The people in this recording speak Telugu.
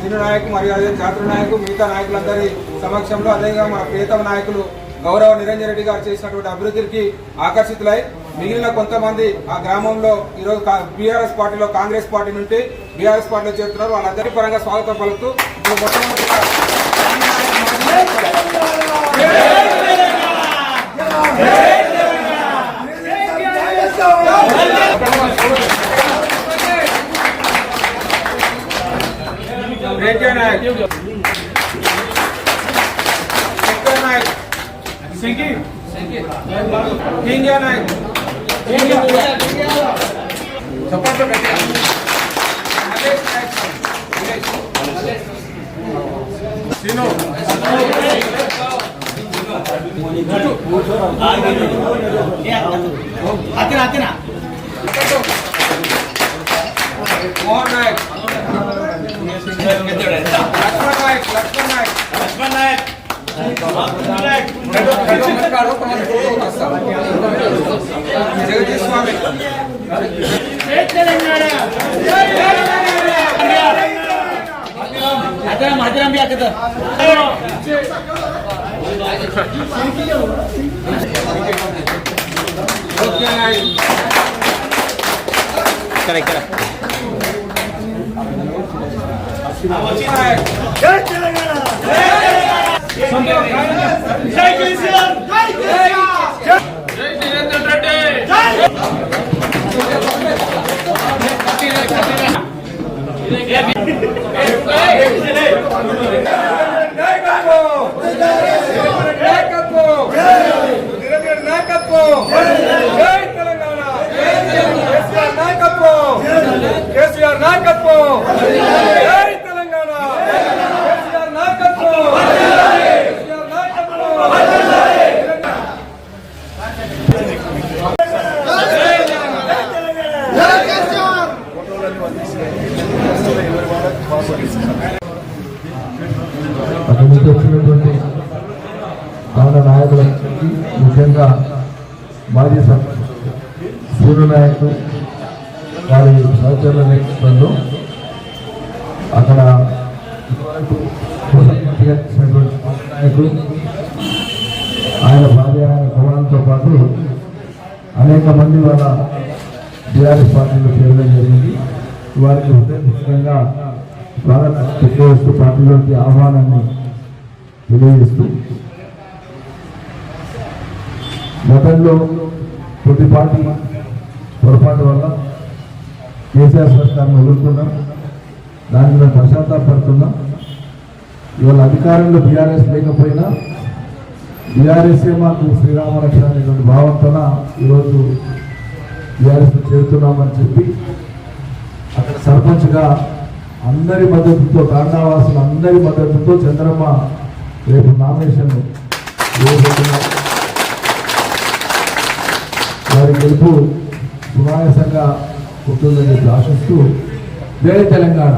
చిన్న నాయకు మరియు అదే జాతర నాయకు మిగతా నాయకులందరి సమక్షంలో అదేవిధంగా మన ప్రియతమ నాయకులు గౌరవ నిరంజన్ రెడ్డి గారు చేసినటువంటి అభివృద్ధికి ఆకర్షితులై మిగిలిన కొంతమంది ఆ గ్రామంలో ఈరోజు బీఆర్ఎస్ పార్టీలో కాంగ్రెస్ పార్టీ నుండి బీఆర్ఎస్ పార్టీలో చేరుతున్నారు. వాళ్ళందరి పరంగా స్వాగతం పలుకుతూ మొట్టమొదటిగా మోహన్ నాయక్ లక్ష్మణ్ నాయక్ జగదీష్ స్వామి జై తెలంగాణ జై కేసీఆర్ జై నిరంజన్ రెడ్డి కేసీఆర్ నాయకత్వం జై తెలంగాణ కేసీఆర్ నాయకత్వం కేసీఆర్ నాయకత్వం అక్కడికి వచ్చినటువంటి మన నాయకులకి ముఖ్యంగా మాజీ సూర్య నాయకులు వారి సహచరుల నేతృత్వంలో అక్కడ నాయకులు ఆయన భార్య ఆయన కుమారులతో పాటు అనేక మంది వాళ్ళ బీఆర్ఎస్ పార్టీలో చేరడం జరిగింది. వారికి హృదయపూర్వకంగా స్వాగతం తెలియజేస్తూ పార్టీలోకి ఆహ్వానాన్ని తెలియజేస్తూ గతంలో కొద్దిపాటి పొరపాటు వల్ల కేసీఆర్ సర్కార్ను వదులుకున్నాం. దానికి మేము పశ్చాత్తాపడుతున్నాం. ఇవాళ అధికారంలో బీఆర్ఎస్ లేకపోయినా బీఆర్ఎస్ఏ మాకు శ్రీరామరక్షణ అనేటువంటి భావంతో ఈరోజు బీఆర్ఎస్లో చేరుతున్నామని చెప్పి అక్కడ సర్పంచ్గా అందరి మద్దతుతో తాండావాసులు అందరి మద్దతుతో చంద్రమ్మ రేపు నామినేషన్ వారి గెలుపు సునాయాసంగా ఉంటుందని చెప్పి ఆశిస్తూ జై తెలంగాణ.